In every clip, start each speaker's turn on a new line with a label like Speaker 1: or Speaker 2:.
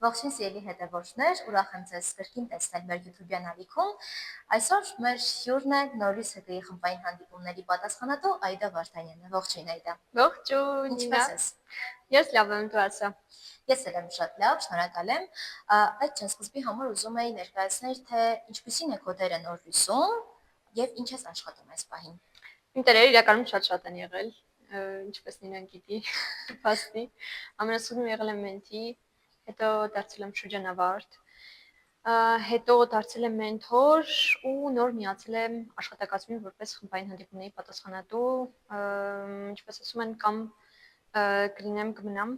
Speaker 1: Ողջույն սիրելի հետևորդներ, ուրախ եմ ձեզ կրկին տեսնել մեր YouTube-յան ալիքում։ Այսօր մեր հյուրն է նորից ՀԿ-ի խմբային հանդիպումների պատասխանատու Այդա Վարդանյանը։ Ողջույն Այդա։
Speaker 2: Ողջույն, Նինա։
Speaker 1: Ինչպե՞ս ես։
Speaker 2: Ես լավ եմ, դու ասա։
Speaker 1: Ես էլ եմ շատ լավ, շնորհակալ եմ։ Այդ ճանապարհի համար ուզում եի ներկայացնել, թե ինչպիսին է քո դերը Նորվիսում եւ ինչ ես աշխատում այս պահին։
Speaker 2: Իմ տերերը իրականում շատ են եղել, ինչպես Նինան գիտի, փաստի։ Ամենասուրում եղել եմ մենթի, հետո դարձել եմ շրջանավարտ, հետո դարձել եմ մենթոր ու նոր միացել եմ աշխատակազմին որպես խմբային հանդիպումների պատասխանատու, ինչպես ասում են, կամ կլինեմ կմնամ,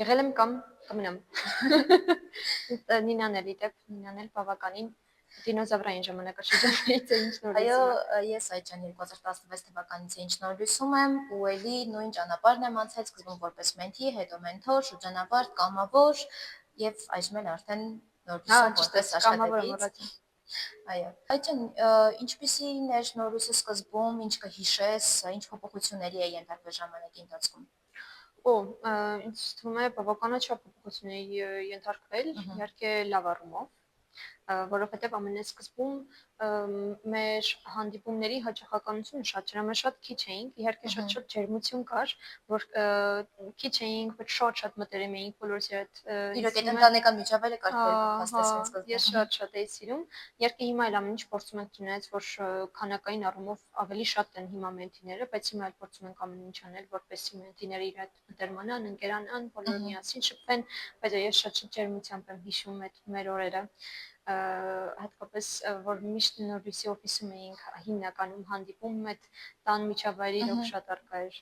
Speaker 2: եղել եմ կամ կմնամ։ Նինան էլ բավականին դինոզավրային ժամանակաշրջանից է ինչ նոր
Speaker 1: Այո, ես այդժամ 2016 թվականից ինչ նոր լույսում եմ ու էլի նույն ճանապարհն եմ անցել, սկզբում որպես մենթի, հետո մենթոր, շրջանավարտ, կամավոր եւ այժմ էլ արդեն նոր լույսում որպես աշխատակից։ Այո։ Այդժամ ինչպիսին էր նոր լույսի սկզբում, ինչ կհիշես, ինչ փոփոխությունների է ենթարկվել ժամանակի ընթացքում։
Speaker 2: Ինձ թվում է բավականաչափ փոփոխությունների ենթարկվել, իհարկե լավ առումով, որովհետև ամենասկզբում մեր հանդիպումների հաճախականությունը շատ էր, շատ քիչ էինք, իհարկե շատ ջերմություն կար, որ քիչ էինք, բայց շատ մտերիմ էինք բոլորս հետ։
Speaker 1: Իրոք այդ ընտանեկան միջավայրը կարգավորել փաստացին սկզբում։
Speaker 2: Ես շատ էի սիրում։ Իհարկե հիմա էլ ամեն ինչ փորձում ենք չնայած, որ քանակային առումով ավելի շատ են հիմա մենթիները, բայց հիմա էլ փորձում ենք ամեն ինչ անել, որպեսզի մենթիները իր հետ ընկերմանան, ընկերանան, բոլորը միասին շփվեն, բայց ես շատ ջերմությամբ եմ հիշում այդ մեր օրերը, հատկապես որ միշտ նորվիսի օֆիսում էինք հիմնականում հանդիպում այդ տան միջավայրը իրոք շատ արկա էր։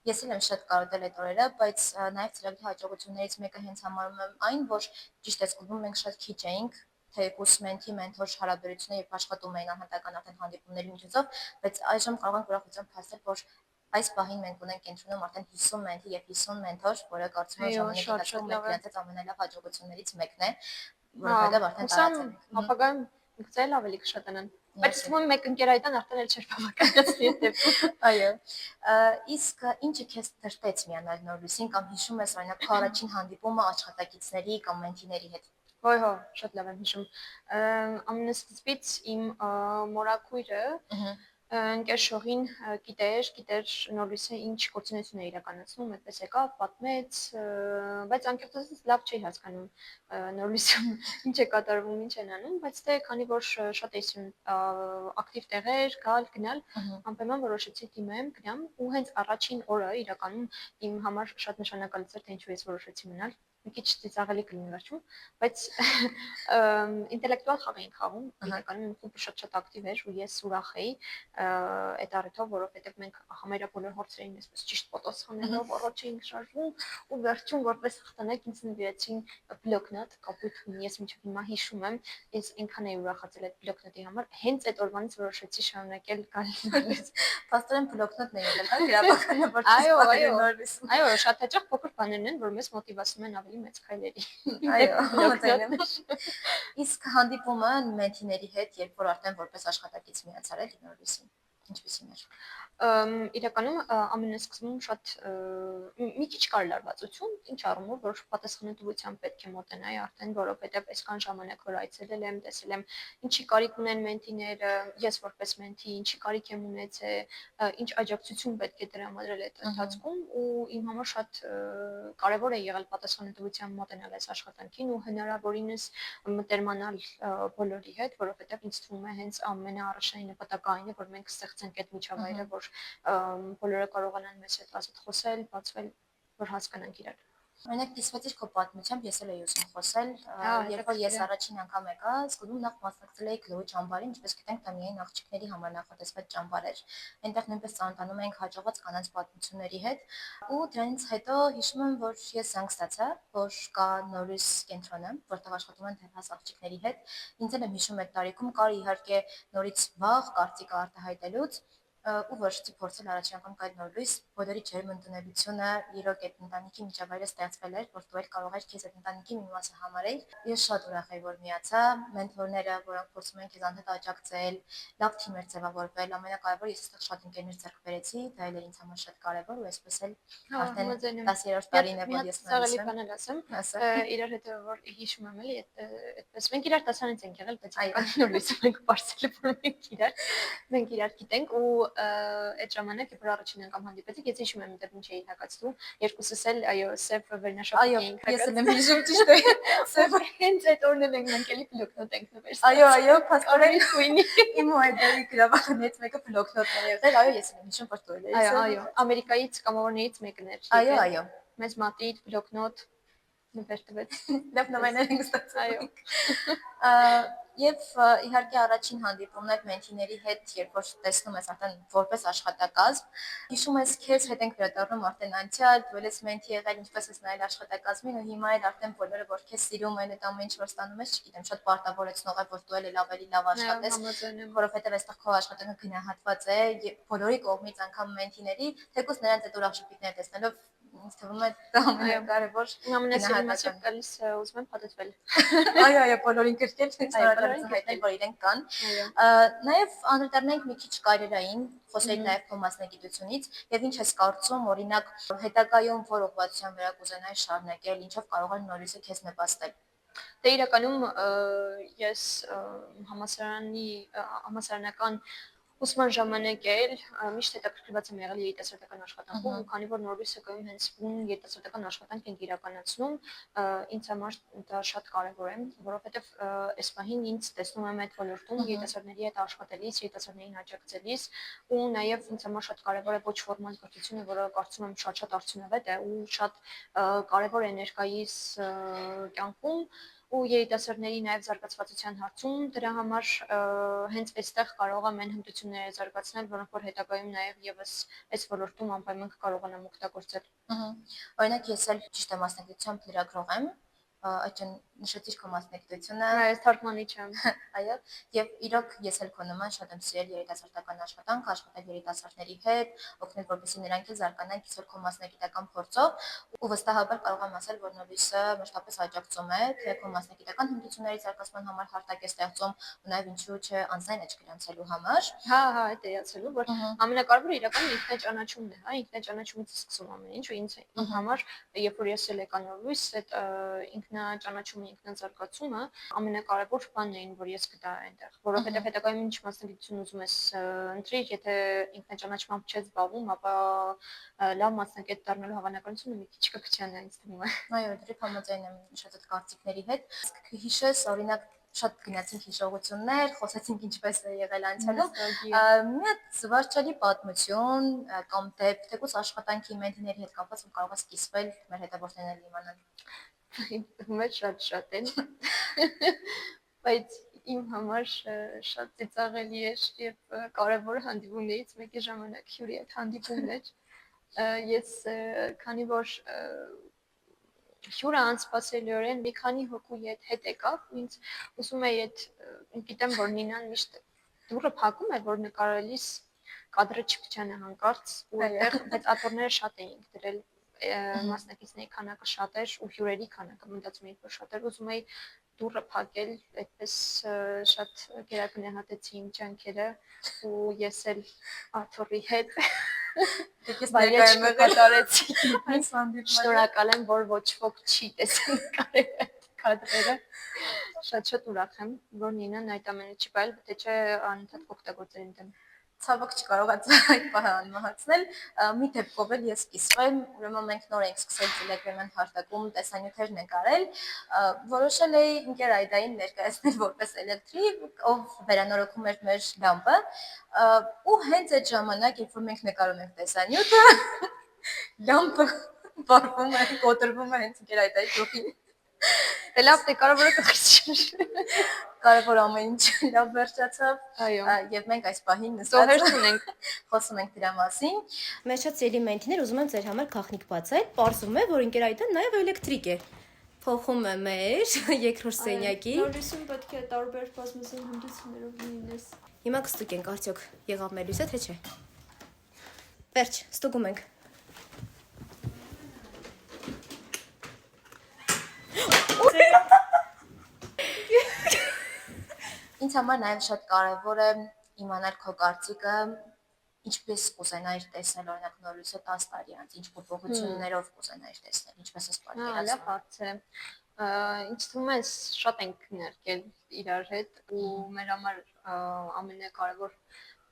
Speaker 1: Ես էլ եմ շատ կարոտել այդ օրերը, բայց նաև ծրագրի հաջողություններից մեկը հենց համարում եմ այն, որ ճիշտ է սկզբում մենք շատ քիչ էինք, թեկուզ մենթի մենթոր հարաբերությունը երբ աշխատում էին անհատական արդեն հանդիպումների միջոցով, բայց այժմ կարող ենք ուրախությամբ փաստել, որ այս պահին մենք ունենք կենտրոնում արդեն 50 մենթի եւ 50 մենթոր, որը կարծում եմ ժամանակի ընթացքում մեր գրանցած ամենալավ հաջողություններից մեկն է, որովհետեւ արդեն տարածել ենք։
Speaker 2: Ապագայում ինքնին ավելի կշատանան։ Բայց թվում է մեկ ընկերայտան արդեն էլ չէր բավականացնի այդ դեպքում։
Speaker 1: Այո։ Իսկ ինչը քեզ դրտեց միանալ Նորվիսին կամ հիշում ես օրինակ քո առաջին հանդիպումը աշխատակիցների կամ մենթիների հետ։
Speaker 2: Հո, շատ լավ եմ հիշում։ Ամենասկզբից իմ մորաքույրը ընկեր Շողին գիտեր Նորվիսը ինչ գործունեություն է իրականացնում, այդպես եկավ, պատմեց, բայց անկեղծ ասած լավ չէի հասկանում Նորվիսում ինչ է կատարվում, ինչ են անում, բայց դե քանի որ շատ էի սիրում ակտիվ տեղեր, գնալ, անպայման որոշեցի դիմեմ, գնամ ու հենց առաջին օրը իրականում իմ համար շատ նշանակալից էր, թե ինչու ես որոշեցի մնալ։ Մի քիչ ծիծաղելի կլինի վերջում, բայց ինտելեկտուալ խաղ էինք խաղում, իրականում իմ խումբը շատ ակտիվ էր ու ես ուրախ էի այդ առիթով, որովհետև մենք համարյա բոլոր հարցերին այսպես ճիշտ պատասխանելով առաջ էինք շարժվում ու վերջում որպես հաղթանակ ինձ նվիրեցին բլոկնոտ, կապույտ մի, ես մինչև հիմա հիշում եմ, ես այնքան էի ուրախացել այդ բլոկնոտի համար, հենց այդ օրվանից որոշեցի շարունակել գալ։
Speaker 1: Պաստորեն բլոկնոտն է եղել, հա, գրապականը, որ չսպասել Նորվիսում։
Speaker 2: Այո, շատ հաճախ փոքր բաներն են, որ մեզ մոտիվացնում են ավելի մեծ քայլերի։
Speaker 1: Այո, իսկ հանդիպումը մենթիների հետ, երբ որ արդեն որպես աշխատակից միացար էլի Նորվիսին, ինչպիսին էր։
Speaker 2: Իրականում ամենասկզբում շատ մի քիչ կար լարվածություն, ինչ առումով, որ պատասխանատվությամբ պետք է մոտենայի արդեն, որովհետև այսքան ժամանակ որ այցելել եմ, տեսել եմ ինչի կարիք ունեն մենթիները, ես որպես մենթի ինչի կարիք եմ ունեցել, ինչ աջակցություն պետք է տրամադրել այդ ընթացքում ու իմ համար շատ կարևոր է եղել պատասխանատվությամբ մոտենալ այս աշխատանքին ու հնարավորինս մտերմանալ բոլորի հետ, որովհետև ինձ թվում է հենց ամենաառաջնային նպատակը այն է, որ մենք ստեղծենք այդ միջավայրը, որ բոլորը կարողանան մեզ հետ ազատ խոսել, բացվել, որ հասկանանք իրար։
Speaker 1: Օրինակ դիսվեցիր քո պատմությամբ, ես էլ էի ուզում խոսել, երբ որ ես առաջին անգամ եկա, սկզբում նախ մասնակցել էի Գլոյի ճամբարին, ինչպես գիտենք, դա միայն աղջիկների համար նախատեսված ճամբար էր։ Այնտեղ նույնպես ծանոթանում էինք հաջողված կանանց պատմությունների հետ, ու դրանից հետո հիշում եմ, որ ես զանգ ստացա, որ կա Նորիս կենտրոնը, որտեղ աշխատում են թերհաս աղջիկների հետ։ Ինձ էլ եմ հիշում այդ տարիքում կար իհարկե նորից վաղ կարծիքը արտահայտելուց, ու որոշեցի փորձել առաջին անգամ կայ նոր լույս, բոլորի ջերմ ընդունելությունը, իրոք այդ ընտանիքի միջավայրը ստեղծվել էր, որ դու էլ կարող ես քեզ այդ ընտանիքի մի մասը համարել։ Ես շատ ուրախ եի, որ միացա, մենթորները, որոնք փորձում են քեզ անհետ աջակցել, լավ թիմ էր ձևավորվել, ամենակարևորը ես այստեղ շատ ընկերներ ձեռք բերեցի, դա էլ էր ինձ համար շատ կարևոր ու այսպես էլ արդեն
Speaker 2: Համաձայն եմ։
Speaker 1: 10-րդ տարին է, որ ես նորից
Speaker 2: Սաղելի
Speaker 1: եմ։
Speaker 2: բան էլ ասեմ,
Speaker 1: Ասա։
Speaker 2: իրար հետ որ հիշում եմ էլի, այդպես մենք իրար տասանից ենք եղել, բայց կանչնոր լույսը մենք բարձել որ մենք իրար գիտենք ու այդ ժամանակ երբ առաջին անգամ հանդիպեցինք, ես հիշում եմ դեռ ինչ էի հակացնում, երկուսս էլ այո, սև վերնաշապիկ էինք
Speaker 1: Այո, ես
Speaker 2: հակած։
Speaker 1: էլ եմ հիշում ճիշտ է։
Speaker 2: Սև հենց այդ օրն էլ ենք մենք էլի բլոկնոտ ենք նվեր։
Speaker 1: Այո, փաստորեն
Speaker 2: քույնի։
Speaker 1: իմ ու այդերի գրավականից մեկը բլոկնոտն է եղել։ Այո, ես եմ հիշում, որ դու էլ ես։
Speaker 2: Այո, Ամերիկայից կամավորներից մեկն էր։
Speaker 1: Այո։
Speaker 2: Մեծ մատրիտ, բլոկնոտ նվեր տվեց։
Speaker 1: Լավ նվերներ ենք ստացել։
Speaker 2: Այո։
Speaker 1: Եվ իհարկե առաջին հանդիպումն այդ մենթիների հետ, երբ որ տեսնում ես արդեն որպես աշխատակազմ, հիշում ես քեզ հետ ենք վերադառնում արդեն անցյալ, դու ես մենթի եղել, ինչպես ես նայել աշխատակազմին ու հիմա էլ արդեն բոլորը որ քեզ սիրում են, այդ ամեն ինչ որ ստանում ես, չգիտեմ, շատ պարտավորեցնող է, որ դու էլ ավելի լավ աշխատես, որովհետև այստեղ քո աշխատանքը գնահատված է եւ բոլորի կողմից, անգամ մենթիների, թեկուզ նրանց այդ ուրախ շփիթները տեսնելով ինձ թվում է դա ամենակարևոր
Speaker 2: ամենասիրուն գալիս ուզում եմ փաթեթվել։
Speaker 1: Այո, բոլորին կրկել, շնորհակալություն հայտնել, որ իրենք կան։ Նաև անդրադառնանք մի քիչ կարիերային, խոսենք նաև քո մասնագիտությունից եւ ինչ ես կարծում, օրինակ, հետագայում որ ուղղվածության վրա կուզենայես շարունակել, ինչով կարող են նորից քեզ նպաստել։
Speaker 2: Դե իրականում ես համասարանական ուսման ժամանակ էլ միշտ հետաքրքրված եմ եղել երիտասարդական աշխատանքում, ու քանի որ նորույսը կայուն հենց բուն երիտասարդական աշխատանք ենք իրականացնում, ինձ համար դա շատ կարևոր է, որովհետև այս պահին ինձ տեսնում եմ այդ ոլորտում երիտասարդների հետ աշխատելիս, երիտասարդներին աջակցելիս, ու նաև ինձ համար շատ կարևոր է ոչ ֆորմալ կրթությունը, որը կարծում եմ շատ արդյունավետ է ու շատ կարևոր է ներկայիս կյանքում ու երիտասարդների նաև զարգացվածության հարցում դրա համար հենց այստեղ կարող եմ այն հմտությունները զարգացնել, որոնք որ հետագայում նաև եւս այս ոլորտում անպայման կկարողանամ օգտագործել։
Speaker 1: Օրինակ ես էլ ճիշտ է մասնագիտությամբ լրագրող եմ, այդժամ նշեցիր քո մասնագիտությունը։
Speaker 2: Այս թարգմանիչ եմ։
Speaker 1: Այո, եւ իրոք ես էլ քո նման շատ եմ սիրել երիտասարդական աշխատանք, աշխատել երիտասարդների հետ, օգնել որպեսզի նրանք էլ զարգանան քիչ քո մասնագիտական փորձով, ու վստահաբար կարող եմ ասել, որ նորույսը մշտապես աջակցում է թե քո մասնագիտական հմտությունների զարգացման համար հարթակ է ստեղծում, ու նաեւ ինչու՞ չէ անձնային աճ գրանցելու համար։
Speaker 2: Հա, այդ էացելու, որ ամենակարևորը իրականում ինքնաճանաչումն է, հա, ինքնաճանաչումից սկսում ամեն ինչ, ու ինձ համար, երբ որ ես եկա նորույս, այդ ինքնաճանաչումը, ինքնազարգացումը ամենակարևոր բանն էին, որ ես գտա այնտեղ, որովհետև հետագայում ինչ մասնագիտություն ուզում ես ընտրիր, եթե ինքնաճանաչմամբ չես զբաղվում, ապա լավ մասնագետ դառնալու հավանականությունը մի քիչ կքչան է, ինձ թվում է։
Speaker 1: Այո, դրի համաձայն եմ շատ այդ կարծիքների հետ։ Հիշես, օրինակ շատ գնացինք հիշողություններ, խոսեցինք ինչպես է եղել անցյալում։ Մի հատ զվարճալի պատմություն կամ դեպք, թեկուզ աշխատանքի մենթիների հետ կապված կարող է սկսվել մեր հետևորդներն իմանան։
Speaker 2: Թվում է շատ են։ Բայց իմ համար շատ ծիծաղելի էր եւ կարևոր հանդիպումներից մեկի ժամանակ հյուրի այդ հանդիպումն էր։ Ես քանի որ հյուրը անսպասելիորեն մի քանի հոգու հետ եկավ, ինձ ուզում էի այդ գիտեմ որ Նինան միշտ դուրը փակում է, որ նկարելիս կադրը չփչանա հանկարծ ու այդտեղ բայց աթոռները շատ էինք դրել մասնակիցների քանակը շատ էր ու հյուրերի քանակը մտածում էի որ շատ էր, ուզում էի դուրը փակել, այդպես շատ գերագնահատեցի իմ ջանքերը ու ես էլ աթոռի հետ վայրեջք կատարեցի։ Շնորհակալ եմ, որ ոչ ոք չի տեսել այդ կադրերը։ Շատ ուրախ եմ, որ Նինան այդ ամենը չի բայել, թե չէ անընդհատ կօգտագործեր իմ դեմ։
Speaker 1: Ցավոք չկարողացա այդ պահը անմահացնել։ Մի դեպքով էլ ես սկսվեմ, ուրեմն մենք նոր ենք սկսել Telegram-ն հարտակում տեսանյութեր նկարել, որոշել էի ընկեր Այդային ներկայացնել որպես էլեկտրիկ, ով վերանորոգում էր մեր լամպը, ու հենց այդ ժամանակ, երբ որ մենք նկարում ենք տեսանյութը, լամպը բառվում է, կոտրվում է հենց ընկեր Այդայի գլխին։
Speaker 2: Դե լավ, դե կարևորը կխիչեր։
Speaker 1: Կարևոր ամեն ինչ լավ վերջացավ։
Speaker 2: Այո։
Speaker 1: Եվ մենք այս պահին
Speaker 2: Զոհեր ունենք,
Speaker 1: խոսում ենք դրա մասին։ Մեր շատ սիրելի մենթիներ, ուզում եմ ձեր համար գաղտնիք բացել։ Պարզվում է, որ ընկեր Այդան նաև էլեկտրիկ է։ Փոխում է մեր երկրորդ սենյակի։
Speaker 2: Նորույսում պետք է տարբեր բազմազան հմտություններով լինես։
Speaker 1: Հիմա կստուգենք արդյոք եղավ մեր լույսը, թե չէ։ Վերջ, ստուգում ենք։ Ինձ համար նաև շատ կարևոր է իմանալ քո կարծիքը, ինչպես կուզենայիր տեսնել օրինակ նորույսը 10 տարի անց, ինչ փոփոխություններով կուզենայիր տեսնել, ինչպես ես
Speaker 2: Լավ
Speaker 1: պատկերացնում։
Speaker 2: հարց է։ Ինչ թվում է շատ ենք ներկել իրար հետ ու մեր համար ամենակարևոր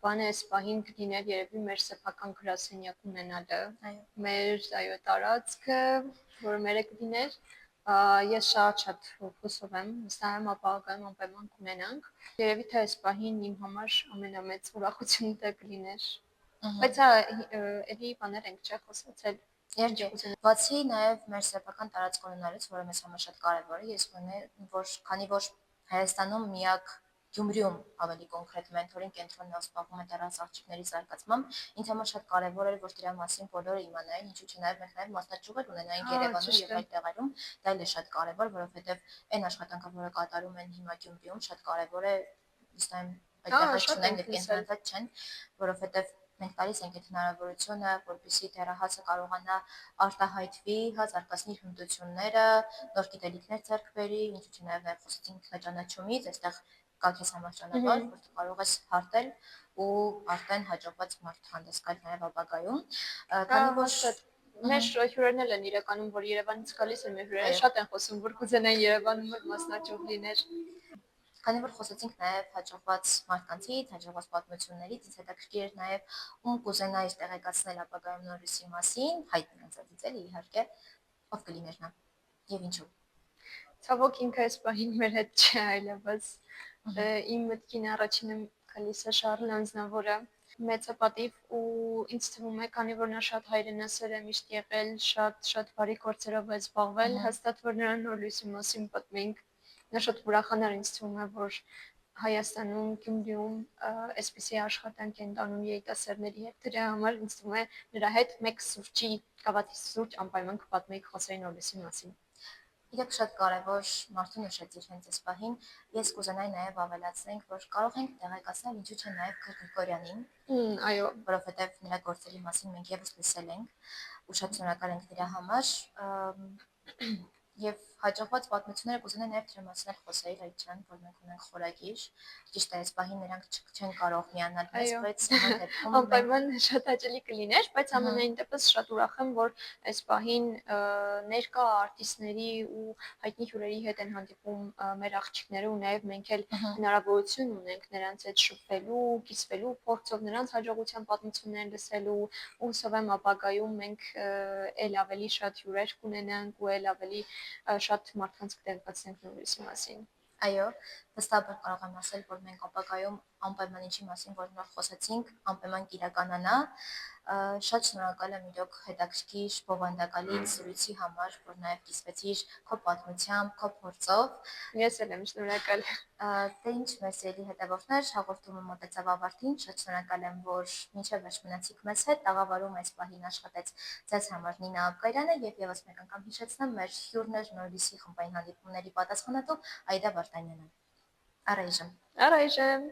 Speaker 2: բանը էս պահին կլիներ երևի մեր սեփական գրասենյակ ունենալը,
Speaker 1: Այո։
Speaker 2: մեր այո տարածքը, որը մերը կլիներ, ես շատ հուսով եմ, վստահ եմ ապագայում անպայման կունենանք։ Երևի թե այս պահին իմ համար ամենամեծ ուրախությունը դա կլիներ։ Բայց էլի բաներ ենք չէ խոսացել։
Speaker 1: Երբ բացի նաև մեր սեփական տարածք ունենալուց, որը մեզ համար շատ կարևոր է, ես գոնե որ քանի որ Հայաստանում միակ Գյումրիում ավելի կոնկրետ մենթորին կենտրոնն զբաղվում է դեռահաս աղջիկների զարգացմամբ, ինձ համար շատ կարևոր էր, որ դրա մասին բոլորը իմանային, ինչու՞ չէ նաև մենք նաև մասնաճյուղեր ունենայինք Երևանում եւ այլ տեղերում, դա էլ է շատ կարևոր, որովհետեւ այն աշխատանքը, որը կատարում են հիմա Գյումրիում, շատ կարևոր է, ըստ այն այդտեղ չունեն եւ կենտրոնացած չեն, որովհետեւ մենք տալիս ենք այդ հնարավորությունը, որպեսզի դեռահասը կարողանա արտահայտվի, զարգացնի իր հմտությունները, նոր գիտելիքներ ձեռք բերի, ինչու՞ չէ նաև խոսեցինք ինքնաճանաչումից, այստեղ կա քեզ համար ճանապարհ, որ դու կարող ես հարթել ու արդեն հաջողված մարդ հանդես գալ նաև ապագայում։ Քանի որ
Speaker 2: մեր հյուրերն էլ են իրականում, որ Երևանից գալիս են մեր հյուրերը, շատ են խոսում, որ կուզենային Երևանում մասնաճյուղ լիներ։
Speaker 1: Քանի որ խոսեցինք նաև հաջողված մարդկանցից, հաջողված պատմություններից, ինձ հետաքրքիր էր նաև ում կուզենայիր տեղեկացնել ապագայում նորույսի մասին, հայտնի անձանց էլի իհարկե, ով կլիներ նա եւ ինչու։
Speaker 2: Ցավոք ինքը այս պահին մեր հետ չէ այլևս։ Իմ մտքին առաջինը գալիս է Շարլ Անձնավորը, մեծը պատիվ ու ինձ թվում է, քանի որ նա շատ հայրենասեր է միշտ եղել, շատ բարի գործերով է զբաղվել, հաստատ որ նրան նորույսի մասին պատմենք։ Նա շատ ուրախանար ինձ թվում է, որ Հայաստանում, Գյումրիում այսպիսի աշխատանք են տանում երիտասարդների հետ։ Դրա համար ինձ թվում է նրա հետ մեկ սուրճի, կավաթի սուրճ անպայման կպատմեիք խոսեի նորույսի մասին։
Speaker 1: Իրոք շատ կարևոր մարդուն նշեցիր հենց այս պահին։ Ես կուզենայի նաև ավելացնենք, որ կարող ենք տեղեկացնել ինչու՞ չէ նաև Գրիգորյանին,
Speaker 2: Այո,
Speaker 1: որովհետև նրա գործերի մասին մենք եւս լսել ենք ու շատ շնորհակալ ենք դրա համար։ Եվ հաջողված պատմությունները կուզենայի նաև դրա մասին խոսեի Ռայչյան, որ մենք ունենք խորագիր։ Ճիշտ է, այս պահին նրանք չեն կարող միանալ մեզ, բայց ամեն դեպքում
Speaker 2: անպայման շատ հաճելի կլիներ, բայց ամենայն դեպս շատ ուրախ եմ, որ այս պահին ներկա արտիստների ու հայտնի հյուրերի հետ են հանդիպում մեր աղջիկները ու նաև մենք էլ հնարավորություն ունենք նրանց հետ շփվելու, կիսվելու փորձով, նրանց հաջողության պատմություններ լսելու ու հուսով եմ ապագայում մենք էլ ավելի շատ հյուրեր կունենանք ու էլ ավելի շատ մարդկանց կտեղեկացնենք նորույսի մասին։
Speaker 1: Այո, վստահաբար կարող եմ ասել, որ մենք ապագայում անպայման ինչի մասին, որ նոր խոսեցինք, անպայման կիրականանա։ Շատ շնորհակալ եմ իրոք հետաքրքիր բովանդակալից զրույցի համար, որ նաև կիսվեցիր քո պատմությամբ, քո փորձով։
Speaker 2: Ես էլ եմ շնորհակալ։
Speaker 1: Դե ինչ, մեր սիրելի հետևորդներ, հաղորդումը մոտեցավ ավարտին։ Շատ շնորհակալ եմ, որ մինչև վերջ մնացիք մեզ հետ։ Տաղավարում այս պահին աշխատեց ձեզ համար Նինա Աբգարյանը եւ եւս մեկ անգամ հիշեցնեմ մեր հյուրներ նորույսի խմբային հանդիպումների պատասխանատու Այդա Վարդանյանը։ Առայժմ։
Speaker 2: Առայժմ